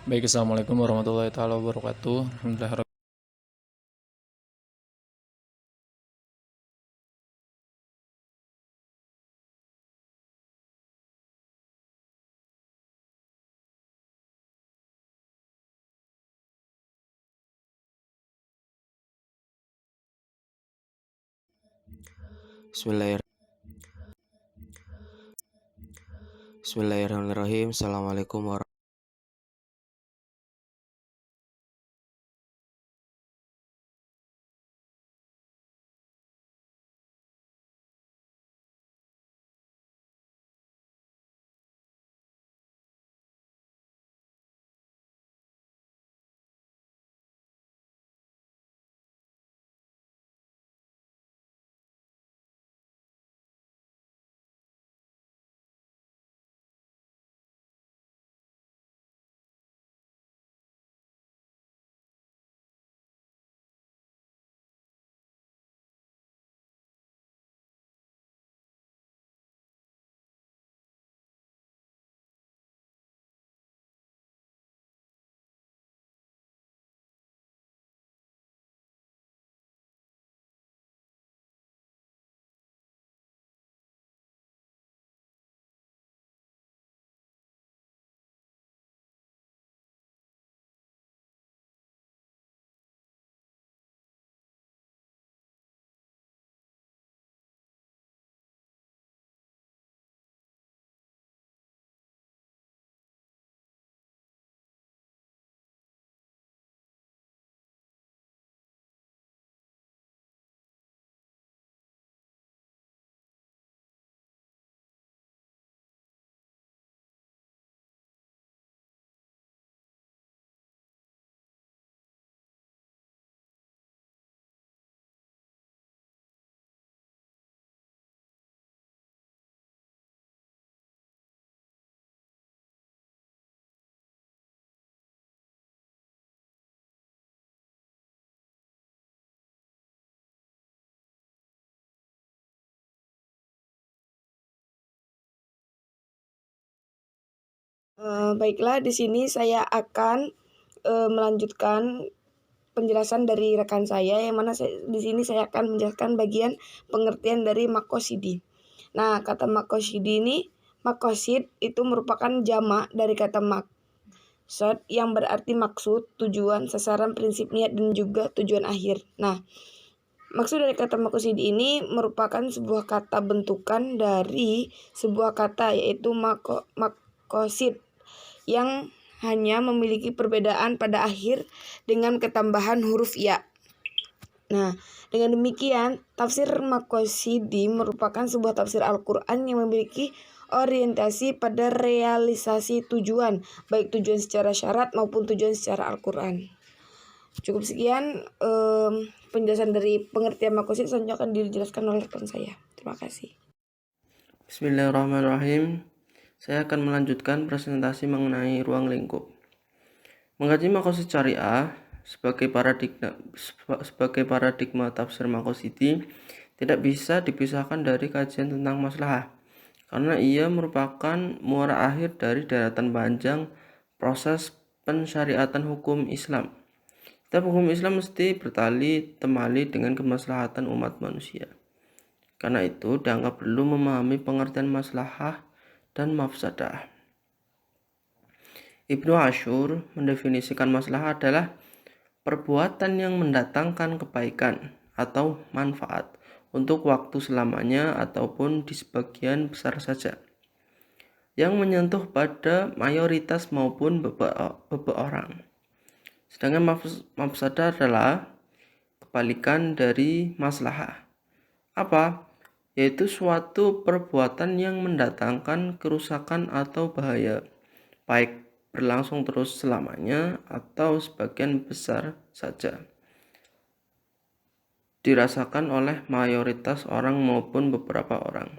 Baik, assalamualaikum warahmatullahi taala wabarakatuh. Alhamdulillah. Bismillahir- Bismillahirrahmanirrahim. Assalamualaikum warahmatullahi Baiklah, di sini saya akan melanjutkan penjelasan dari rekan saya, yang mana di sini saya akan menjelaskan bagian pengertian dari makosidi. Nah, kata makosidi ini, makosid itu merupakan jamak dari kata maksud yang berarti maksud, tujuan, sasaran, prinsip, niat, dan juga tujuan akhir. Nah, maksud dari kata makosidi ini merupakan sebuah kata bentukan dari sebuah kata, yaitu makosid, yang hanya memiliki perbedaan pada akhir dengan ketambahan huruf ya. Nah, dengan demikian, tafsir Maqasidi merupakan sebuah tafsir Al-Quran yang memiliki orientasi pada realisasi tujuan, baik tujuan secara syarat maupun tujuan secara Al-Quran. Cukup sekian penjelasan dari pengertian Maqasid. Selanjutnya akan dijelaskan oleh rekan saya. Terima kasih. Bismillahirrahmanirrahim. Saya akan melanjutkan presentasi mengenai ruang lingkup. Mengkaji makosid syariah sebagai paradigma tafsir makosidi tidak bisa dipisahkan dari kajian tentang maslahah, karena ia merupakan muara akhir dari deretan panjang proses pensyariatan hukum Islam. Setiap hukum Islam mesti bertali temali dengan kemaslahatan umat manusia. Karena itu, dianggap perlu memahami pengertian maslahah dan mafsadah. Ibnu Ashur mendefinisikan maslahah adalah perbuatan yang mendatangkan kebaikan atau manfaat untuk waktu selamanya ataupun di sebagian besar saja, yang menyentuh pada mayoritas maupun beberapa orang. Sedangkan mafsadah adalah kebalikan dari maslahah. Apa? Yaitu suatu perbuatan yang mendatangkan kerusakan atau bahaya, baik berlangsung terus selamanya atau sebagian besar saja, dirasakan oleh mayoritas orang maupun beberapa orang.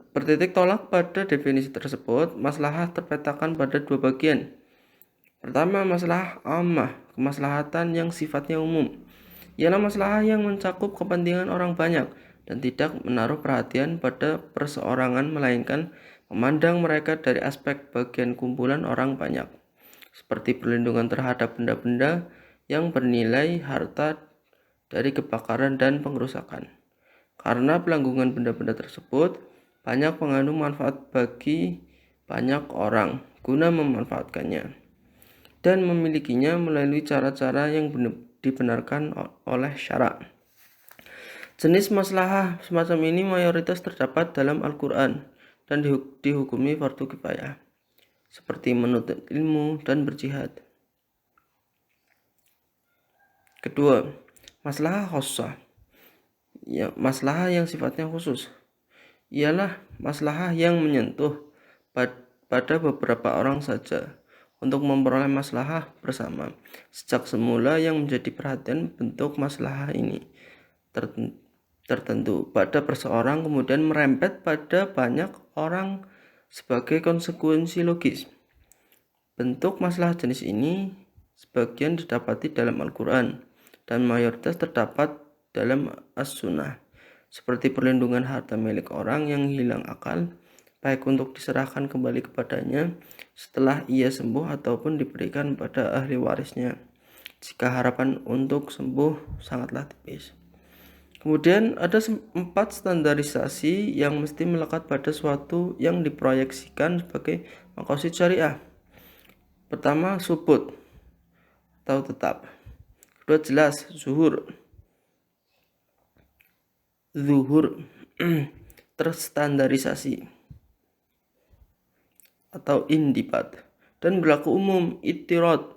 Bertitik tolak pada definisi tersebut, maslahah terpetakan pada dua bagian. Pertama, maslahah ammah, kemaslahatan yang sifatnya umum. Ialah maslahah yang mencakup kepentingan orang banyak dan tidak menaruh perhatian pada perseorangan, melainkan memandang mereka dari aspek bagian kumpulan orang banyak. seperti perlindungan terhadap benda-benda yang bernilai harta dari kebakaran dan pengerusakan. Karena pelanggungan benda-benda tersebut banyak mengandung manfaat bagi banyak orang guna memanfaatkannya dan memilikinya melalui cara-cara yang dibenarkan oleh syara. Jenis maslahah semacam ini mayoritas terdapat dalam Al-Quran dan dihukumi fardu kifayah, seperti menuntut ilmu dan berjihad. Kedua, maslahah khossah. Ya, maslahah yang sifatnya khusus ialah maslahah yang menyentuh pada beberapa orang saja untuk memperoleh maslahah bersama. Sejak semula yang menjadi perhatian bentuk maslahah ini tertentu pada perseorang kemudian merembet pada banyak orang sebagai konsekuensi logis. Bentuk maslahah jenis ini sebagian didapati dalam Al-Quran dan mayoritas terdapat dalam As-Sunnah, seperti perlindungan harta milik orang yang hilang akal, baik untuk diserahkan kembali kepadanya setelah ia sembuh ataupun diberikan pada ahli warisnya, jika harapan untuk sembuh sangatlah tipis. Kemudian ada 4 standarisasi yang mesti melekat pada suatu yang diproyeksikan sebagai maqasid syariah. Pertama, subut atau tetap. Kedua, jelas, zuhur terstandarisasi atau indibat, dan berlaku umum, ittirad.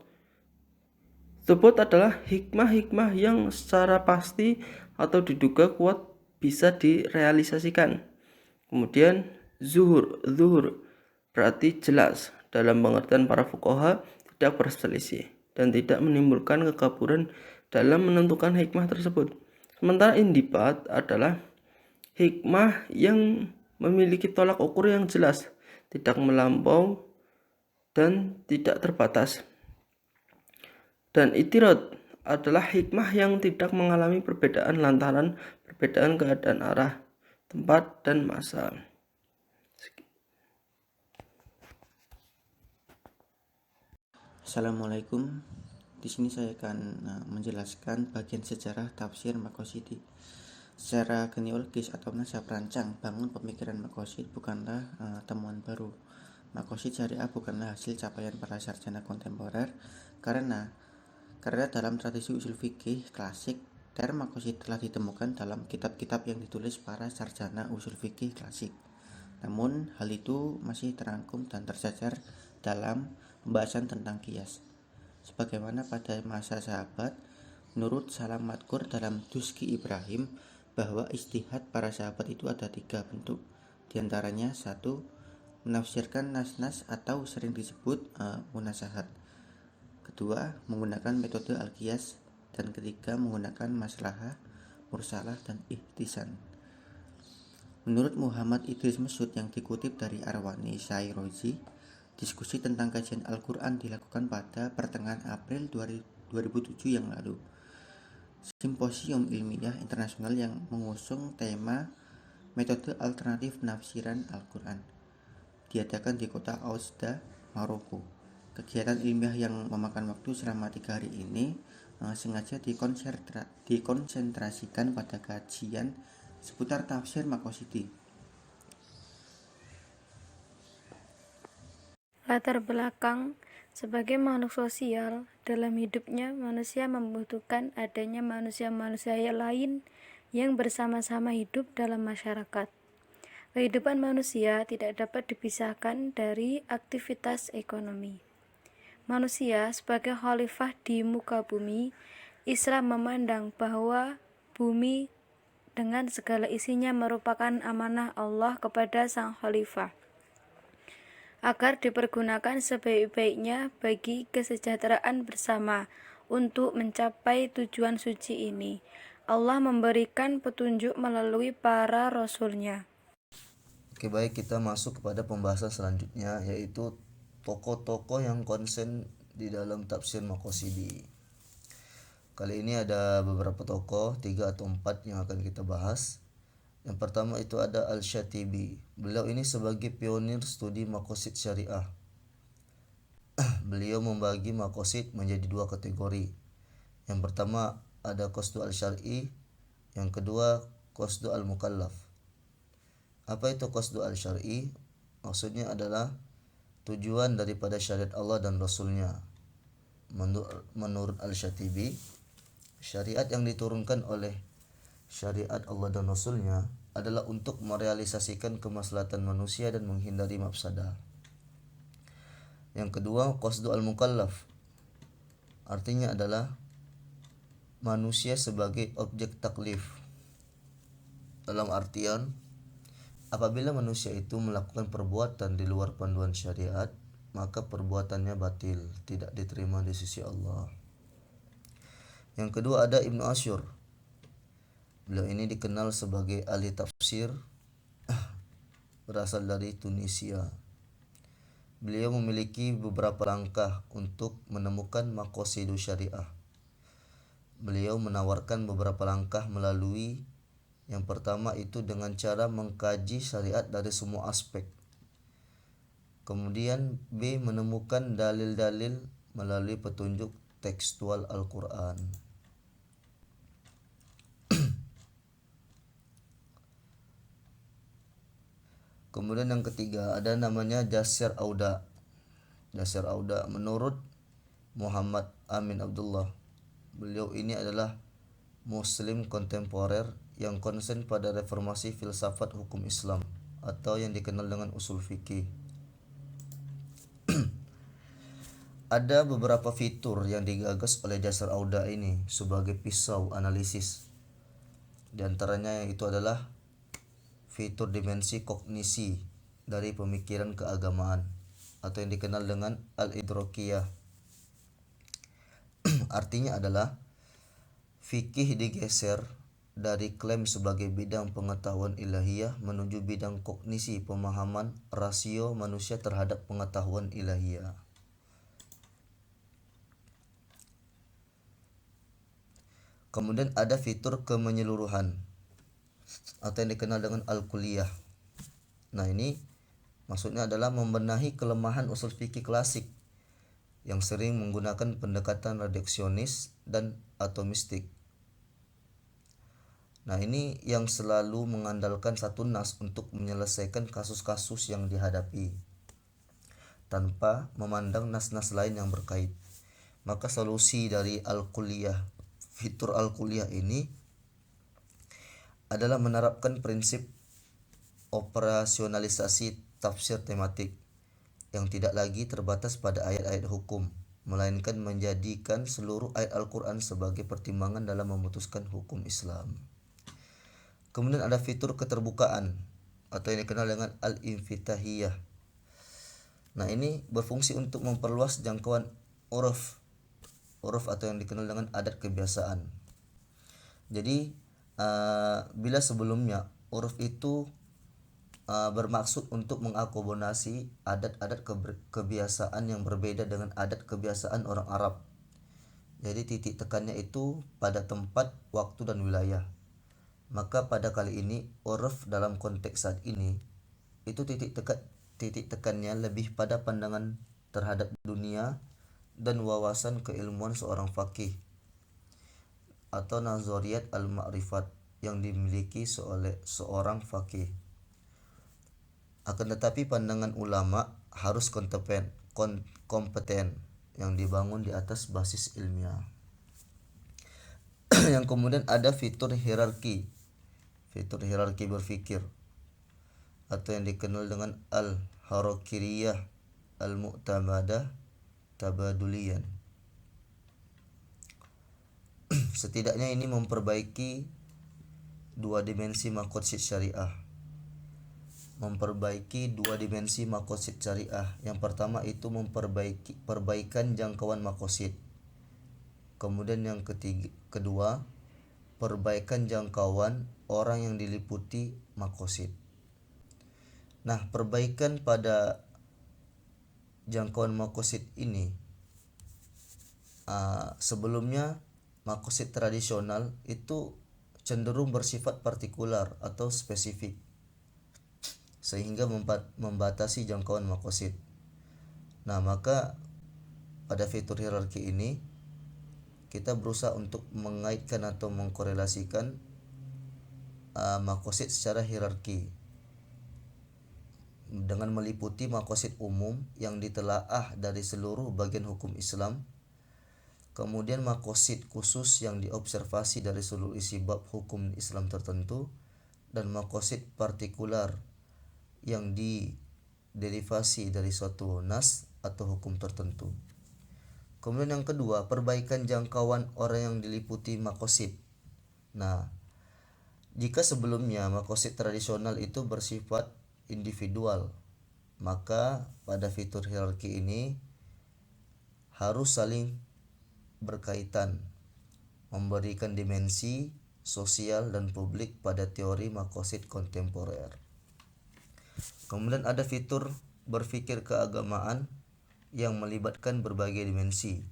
Subut adalah hikmah-hikmah yang secara pasti atau diduga kuat bisa direalisasikan. Kemudian zuhur berarti jelas, dalam pengertian para fuqaha tidak berselisih dan tidak menimbulkan kekaburan dalam menentukan hikmah tersebut. Sementara indibat adalah hikmah yang memiliki tolak ukur yang jelas, tidak melampau dan tidak terbatas. Dan itirad adalah hikmah yang tidak mengalami perbedaan lantaran perbedaan keadaan arah, tempat, dan masa. Assalamualaikum. Di sini saya akan menjelaskan bagian sejarah tafsir Maqasidhi. Secara genealogis atau nasab rancang bangun pemikiran Maqasid bukanlah temuan baru. Maqasid syariah bukanlah hasil capaian para sarjana kontemporer karena dalam tradisi usul fikih klasik, term Maqasid telah ditemukan dalam kitab-kitab yang ditulis para sarjana usul fikih klasik. Namun hal itu masih terangkum dan tercecer dalam pembahasan tentang qiyas. Sebagaimana pada masa sahabat, menurut Salam Madkur dalam Duski Ibrahim, bahwa istihad para sahabat itu ada 3 bentuk. Di antaranya 1. Menafsirkan nas-nas atau sering disebut munasahat. Kedua, menggunakan metode al-qiyas. Dan ketiga, menggunakan maslahah, mursalah, dan ihtisan. Menurut Muhammad Idris Mesud yang dikutip dari Arwani Syairozi, diskusi tentang kajian Al-Quran dilakukan pada pertengahan April 2007 yang lalu. Simposium ilmiah internasional yang mengusung tema metode alternatif penafsiran Al-Quran diadakan di kota Oujda, Maroko. Kegiatan ilmiah yang memakan waktu selama 3 hari ini sengaja dikonsentrasikan pada kajian seputar tafsir Maqasidhi. Latar belakang: sebagai makhluk sosial, dalam hidupnya manusia membutuhkan adanya manusia-manusia lain yang bersama-sama hidup dalam masyarakat. Kehidupan manusia tidak dapat dipisahkan dari aktivitas ekonomi. Manusia sebagai khalifah di muka bumi, Islam memandang bahwa bumi dengan segala isinya merupakan amanah Allah kepada sang khalifah, agar dipergunakan sebaik-baiknya bagi kesejahteraan bersama. Untuk mencapai tujuan suci ini, Allah memberikan petunjuk melalui para rasulnya. Oke, baik, kita masuk kepada pembahasan selanjutnya, yaitu tokoh-tokoh yang konsen di dalam tafsir Maqasidhi. Kali ini ada beberapa tokoh, 3 atau 4 yang akan kita bahas. Yang pertama itu ada Al-Syatibi. Beliau ini sebagai pionir studi maqasid syariah. beliau membagi maqasid menjadi dua kategori. Yang pertama ada qasdu al-syar'i, yang kedua qasdu al-mukallaf. Apa itu qasdu al-syar'i? Maksudnya adalah tujuan daripada syariat Allah dan Rasulnya. Menurut Al-Syatibi, syariat yang diturunkan oleh syariat Allah dan Rasulnya adalah untuk merealisasikan kemaslahatan manusia dan menghindari mafsadah. Yang kedua, qasdu al-mukallaf. Artinya adalah manusia sebagai objek taklif. Dalam artian, apabila manusia itu melakukan perbuatan di luar panduan syariat, maka perbuatannya batil, tidak diterima di sisi Allah. Yang kedua ada Ibnu Asyur. Beliau ini dikenal sebagai ahli tafsir, berasal dari Tunisia. Beliau memiliki beberapa langkah untuk menemukan maqasidus syariah. Beliau menawarkan beberapa langkah melalui yang pertama itu dengan cara mengkaji syariat dari semua aspek. Kemudian B, menemukan dalil-dalil melalui petunjuk tekstual Al-Quran. Kemudian yang ketiga ada namanya Jasir Auda. Jasir Auda menurut Muhammad Amin Abdullah. Beliau ini adalah Muslim kontemporer yang konsen pada reformasi filsafat hukum Islam atau yang dikenal dengan usul fikih. Ada beberapa fitur yang digagas oleh Jasir Auda ini sebagai pisau analisis. Di antaranya yang itu adalah fitur dimensi kognisi dari pemikiran keagamaan atau yang dikenal dengan al-idrokiyah. Artinya adalah fikih digeser dari klaim sebagai bidang pengetahuan ilahiyah menuju bidang kognisi pemahaman rasio manusia terhadap pengetahuan ilahiyah. Kemudian ada fitur kemenyeluruhan atau yang dikenal dengan al-kulliyah. Nah, ini maksudnya adalah membenahi kelemahan usul fikih klasik yang sering menggunakan pendekatan reduksionis dan atomistik. Nah, ini yang selalu mengandalkan satu nas untuk menyelesaikan kasus-kasus yang dihadapi tanpa memandang nas-nas lain yang berkait. Maka solusi dari al-kulliyah, fitur al-kulliyah ini adalah menerapkan prinsip operasionalisasi tafsir tematik yang tidak lagi terbatas pada ayat-ayat hukum, melainkan menjadikan seluruh ayat Al-Quran sebagai pertimbangan dalam memutuskan hukum Islam. Kemudian ada fitur keterbukaan atau yang dikenal dengan al-infitahiyah. Nah, ini berfungsi untuk memperluas jangkauan uruf atau yang dikenal dengan adat kebiasaan. Jadi bila sebelumnya uruf itu bermaksud untuk mengakomodasi adat-adat kebiasaan yang berbeda dengan adat kebiasaan orang Arab. Jadi titik tekannya itu pada tempat, waktu dan wilayah. Maka pada kali ini uruf dalam konteks saat ini itu titik tekannya lebih pada pandangan terhadap dunia dan wawasan keilmuan seorang faqih atau nazariyat al-ma'rifat yang dimiliki oleh seorang faqih. Akan tetapi pandangan ulama harus kompeten yang dibangun di atas basis ilmiah. Yang kemudian ada fitur hierarki berfikir atau yang dikenal dengan al-harakiriyah al-mu'tamadah tabadulian. Setidaknya ini memperbaiki dua dimensi maqasid syariah. Yang pertama itu perbaikan jangkauan maqasid. Kemudian yang kedua, perbaikan jangkauan orang yang diliputi maqasid. Nah, perbaikan pada jangkauan maqasid ini sebelumnya maqasid tradisional itu cenderung bersifat partikular atau spesifik sehingga membatasi jangkauan maqasid. Nah, maka pada fitur hierarki ini kita berusaha untuk mengaitkan atau mengkorelasikan makosid secara hierarki dengan meliputi makosid umum yang ditelaah dari seluruh bagian hukum Islam, kemudian makosid khusus yang diobservasi dari seluruh isi bab hukum Islam tertentu, dan makosid partikular yang diderivasi dari suatu nas atau hukum tertentu. Kemudian yang kedua, perbaikan jangkauan orang yang diliputi makosid. Nah, jika sebelumnya makosid tradisional itu bersifat individual, maka pada fitur hierarki ini harus saling berkaitan, memberikan dimensi sosial dan publik pada teori makosid kontemporer. Kemudian ada fitur berpikir keagamaan yang melibatkan berbagai dimensi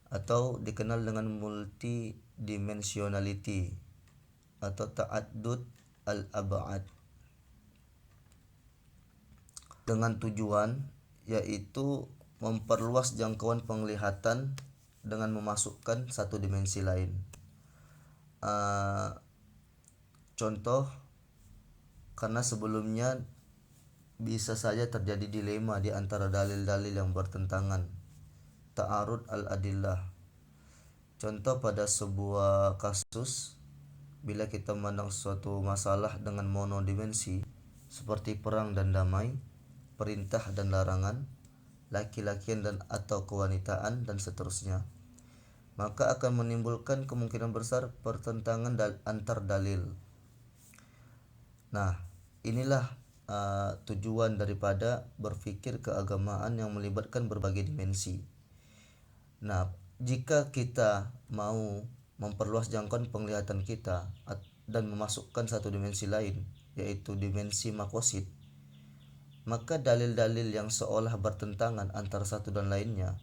atau dikenal dengan multidimensionality atau ta'addud al-ab'ad, dengan tujuan yaitu memperluas jangkauan penglihatan dengan memasukkan satu dimensi lain. Contoh, karena sebelumnya bisa saja terjadi dilema di antara dalil-dalil yang bertentangan, ta'arud al-adillah. Contoh, pada sebuah kasus, bila kita memandang suatu masalah dengan monodimensi seperti perang dan damai, perintah dan larangan, laki-lakian dan atau kewanitaan, dan seterusnya, maka akan menimbulkan kemungkinan besar pertentangan antar dalil. Nah, inilah tujuan daripada berpikir keagamaan yang melibatkan berbagai dimensi. Nah, jika kita mau memperluas jangkauan penglihatan kita dan memasukkan satu dimensi lain, yaitu dimensi makosid, maka dalil-dalil yang seolah bertentangan antara satu dan lainnya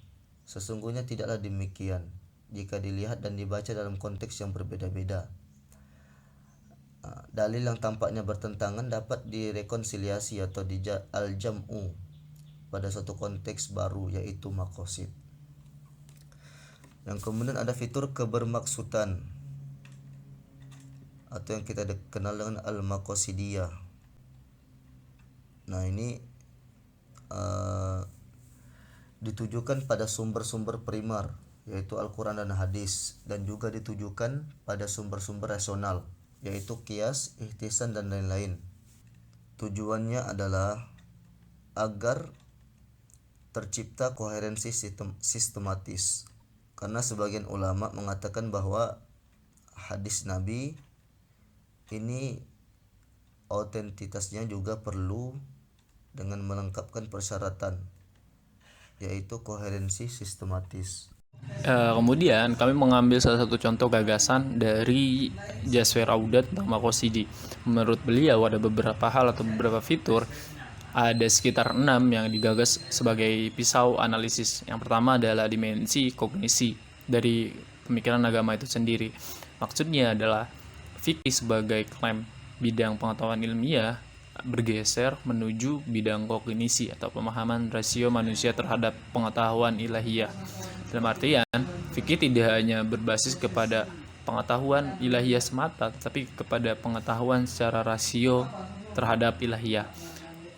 sesungguhnya tidaklah demikian jika dilihat dan dibaca dalam konteks yang berbeda-beda. Dalil yang tampaknya bertentangan dapat direkonsiliasi atau al-jam'u pada suatu konteks baru, yaitu makosid. Yang kemudian ada fitur kebermaksudan atau yang kita kenal dengan al-makosidiyah. Nah, ini ditujukan pada sumber-sumber primer, yaitu Al-Quran dan hadis, dan juga ditujukan pada sumber-sumber rasional, yaitu qiyas, ihtisan, dan lain-lain. Tujuannya adalah agar tercipta koherensi sistematis, karena sebagian ulama mengatakan bahwa hadis Nabi ini autentitasnya juga perlu dengan melengkapkan persyaratan, yaitu koherensi sistematis. Kemudian kami mengambil salah satu contoh gagasan dari Jaswer Audat tentang makosidi. Menurut beliau ada beberapa hal atau beberapa fitur, ada sekitar 6 yang digagas sebagai pisau analisis. Yang pertama adalah dimensi kognisi dari pemikiran agama itu sendiri. Maksudnya adalah fikih sebagai klaim bidang pengetahuan ilmiah bergeser menuju bidang kognisi atau pemahaman rasio manusia terhadap pengetahuan ilahiyah. Dalam artian, fikih tidak hanya berbasis kepada pengetahuan ilahiyah semata, tetapi kepada pengetahuan secara rasio terhadap ilahiyah.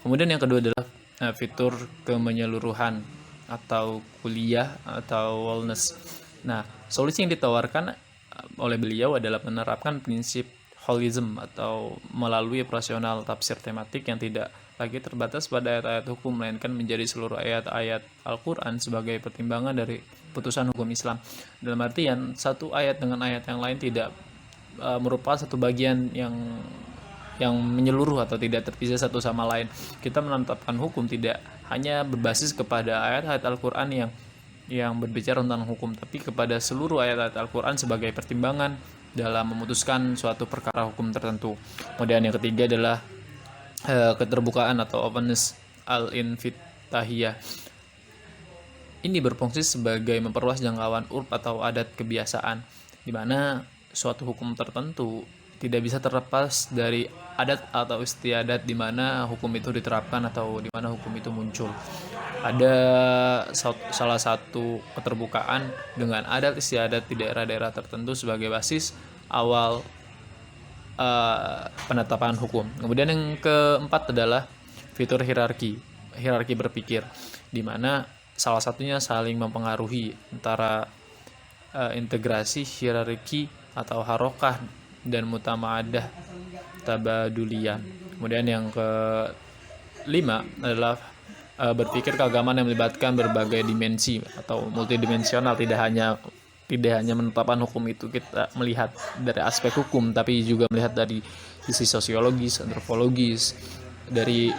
Kemudian yang kedua adalah fitur kemenyeluruhan atau kuliah atau wellness. Nah, solusi yang ditawarkan oleh beliau adalah menerapkan prinsip holism atau melalui operasional tafsir tematik yang tidak lagi terbatas pada ayat-ayat hukum, melainkan menjadi seluruh ayat-ayat Al-Quran sebagai pertimbangan dari putusan hukum Islam. Dalam artian, satu ayat dengan ayat yang lain tidak merupakan satu bagian yang menyeluruh atau tidak terpisah satu sama lain. Kita menetapkan hukum tidak hanya berbasis kepada ayat-ayat Al-Quran yang berbicara tentang hukum, tapi kepada seluruh ayat-ayat Al-Quran sebagai pertimbangan dalam memutuskan suatu perkara hukum tertentu. Kemudian yang ketiga adalah keterbukaan atau openness al-infitahiyah. Ini berfungsi sebagai memperluas jangkauan urf atau adat kebiasaan, di mana suatu hukum tertentu tidak bisa terlepas dari adat atau istiadat di mana hukum itu diterapkan atau di mana hukum itu muncul. Ada salah satu keterbukaan dengan adat istiadat di daerah-daerah tertentu sebagai basis awal penetapan hukum. Kemudian yang keempat adalah fitur hierarki berpikir, di mana salah satunya saling mempengaruhi antara integrasi hierarki atau harokah dan mutamaadah tabadulian. Kemudian yang kelima adalah berpikir keagamaan yang melibatkan berbagai dimensi atau multidimensional, tidak hanya menetapkan hukum itu kita melihat dari aspek hukum, tapi juga melihat dari sisi sosiologis, antropologis dari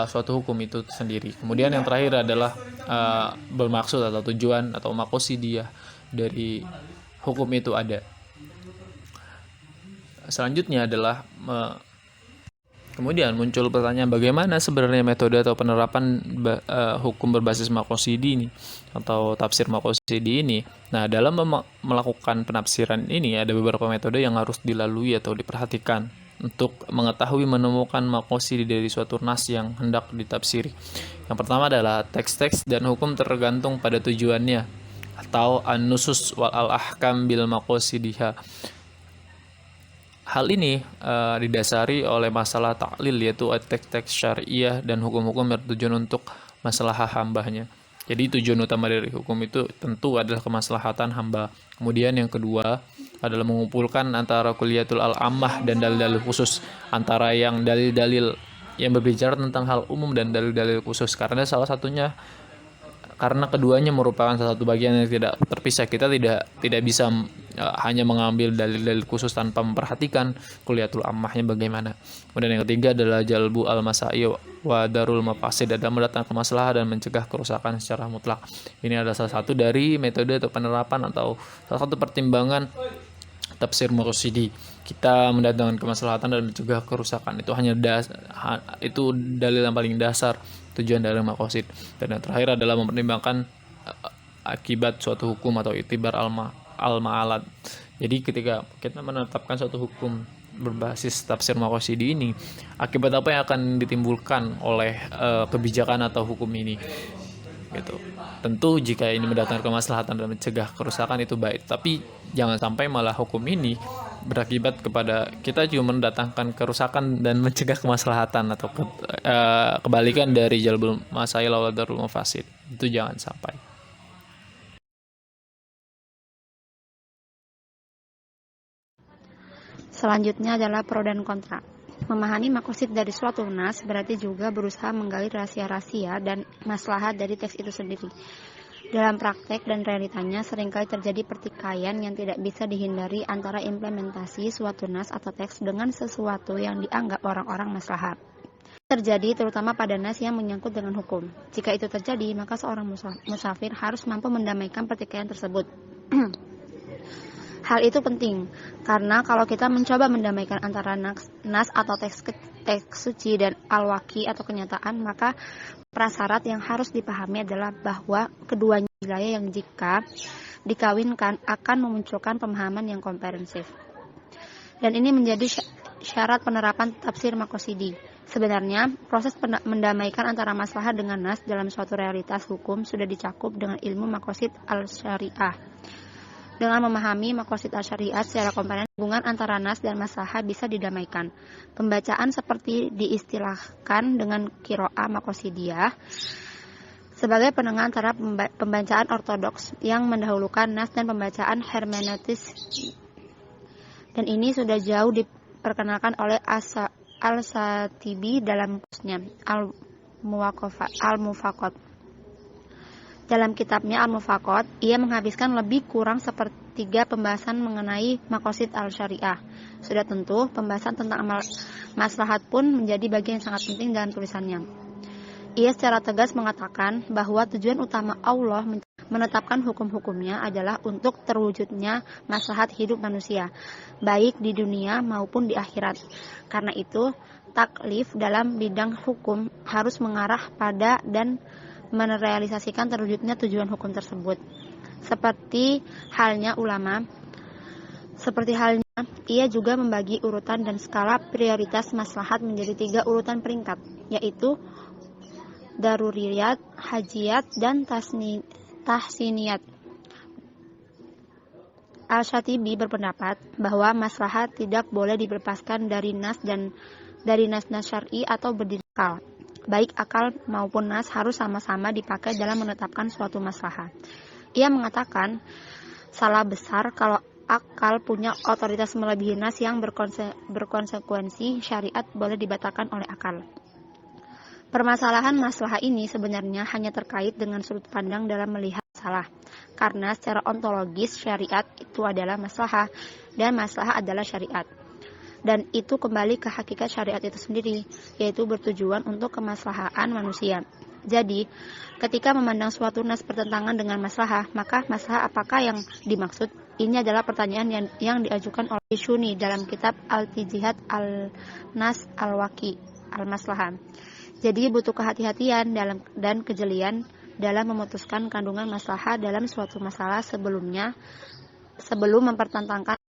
suatu hukum itu sendiri. Kemudian yang terakhir adalah bermaksud atau tujuan atau makosidiyah dari hukum itu ada. Selanjutnya adalah kemudian muncul pertanyaan bagaimana sebenarnya metode atau penerapan hukum berbasis makosidi ini atau tafsir makosidi ini. Nah, dalam melakukan penafsiran ini ada beberapa metode yang harus dilalui atau diperhatikan untuk mengetahui menemukan makosidi dari suatu nas yang hendak ditafsiri. Yang pertama adalah teks-teks dan hukum tergantung pada tujuannya atau an-nusus wal al-ahkam bil makosidiha. Hal ini didasari oleh masalah taklil, yaitu teks-teks syariah dan hukum-hukum bertujuan untuk masalah hambanya. Jadi tujuan utama dari hukum itu tentu adalah kemaslahatan hamba. Kemudian yang kedua adalah mengumpulkan antara kuliyatul al-ammah dan dalil-dalil khusus, antara yang dalil-dalil yang berbicara tentang hal umum dan dalil-dalil khusus, karena keduanya merupakan salah satu bagian yang tidak terpisah. Kita tidak bisa hanya mengambil dalil-dalil khusus tanpa memperhatikan kuliyatul ammahnya bagaimana. Kemudian yang ketiga adalah jalbu al-masai wa darul mafasid, adalah mendatangkan masalah dan mencegah kerusakan secara mutlak. Ini adalah salah satu dari metode atau penerapan atau salah satu pertimbangan tafsir makosidi. Kita mendatangkan kemaslahatan dan mencegah kerusakan. Itu itu dalil yang paling dasar tujuan dari makosid. Dan yang terakhir adalah mempertimbangkan akibat suatu hukum atau itibar al-ma'alad. Jadi ketika kita menetapkan suatu hukum berbasis tafsir makosidi ini, akibat apa yang akan ditimbulkan oleh kebijakan atau hukum ini gitu. Tentu jika ini mendatangkan kemaslahatan dan mencegah kerusakan itu baik, tapi jangan sampai malah hukum ini berakibat kepada kita cuma mendatangkan kerusakan dan mencegah kemaslahatan atau kebalikan dari jalbul masail wa darul mafasid. Itu jangan sampai. Selanjutnya adalah pro dan kontra. Memahami makosid dari suatu nas berarti juga berusaha menggali rahasia-rahasia dan maslahat dari teks itu sendiri. Dalam praktek dan realitanya seringkali terjadi pertikaian yang tidak bisa dihindari antara implementasi suatu nas atau teks dengan sesuatu yang dianggap orang-orang maslahat. Terjadi terutama pada nas yang menyangkut dengan hukum. Jika itu terjadi, maka seorang musafir harus mampu mendamaikan pertikaian tersebut. Hal itu penting, karena kalau kita mencoba mendamaikan antara nas atau teks suci dan al-waqi atau kenyataan, maka prasyarat yang harus dipahami adalah bahwa keduanya wilayah yang jika dikawinkan akan memunculkan pemahaman yang komprehensif. Dan ini menjadi syarat penerapan tafsir makosidi. Sebenarnya, proses mendamaikan antara maslahat dengan nas dalam suatu realitas hukum sudah dicakup dengan ilmu makosid al-syariah. Dengan memahami makosid al-syariat secara komprehensif, hubungan antara nas dan maslahah bisa didamaikan. Pembacaan seperti diistilahkan dengan qiraah makosidiyah sebagai penengah antara pembacaan ortodoks yang mendahulukan nas dan pembacaan hermeneutis. Dan ini sudah jauh diperkenalkan oleh Al-Satibi dalam bukunya Al-Mufaqat. Dalam kitabnya Al-Mufaqat, ia menghabiskan lebih kurang sepertiga pembahasan mengenai makosid al-syariah. Sudah tentu, pembahasan tentang maslahat pun menjadi bagian yang sangat penting dalam tulisannya. Ia secara tegas mengatakan bahwa tujuan utama Allah menetapkan hukum-hukumnya adalah untuk terwujudnya maslahat hidup manusia, baik di dunia maupun di akhirat. Karena itu, taklif dalam bidang hukum harus mengarah pada dan merealisasikan terwujudnya tujuan hukum tersebut. Seperti halnya ulama, Seperti halnya, ia juga membagi urutan dan skala prioritas maslahat menjadi 3 urutan peringkat, yaitu daruriyat, hajiyat, dan tahsiniyat. Al-Syatibi berpendapat bahwa maslahat tidak boleh dilepaskan dari nas syar'i atau berdiri akal. Baik akal maupun nas harus sama-sama dipakai dalam menetapkan suatu maslahat. Ia mengatakan salah besar kalau akal punya otoritas melebihi nas yang berkonsekuensi syariat boleh dibatalkan oleh akal. Permasalahan maslahah ini sebenarnya hanya terkait dengan sudut pandang dalam melihat masalah. Karena secara ontologis syariat itu adalah maslahah dan maslahah adalah syariat. Dan itu kembali ke hakikat syariat itu sendiri, yaitu bertujuan untuk kemaslahaan manusia. Jadi, ketika memandang suatu nas bertentangan dengan maslahah, maka maslahah apakah yang dimaksud? Ini adalah pertanyaan yang diajukan oleh Shuni dalam kitab Al-Tijihad Al-Nas Al-Waqi Al-Maslahah. Jadi butuh kehati-hatian dan kejelian dalam memutuskan kandungan maslahah dalam suatu masalah sebelum mempertentangkan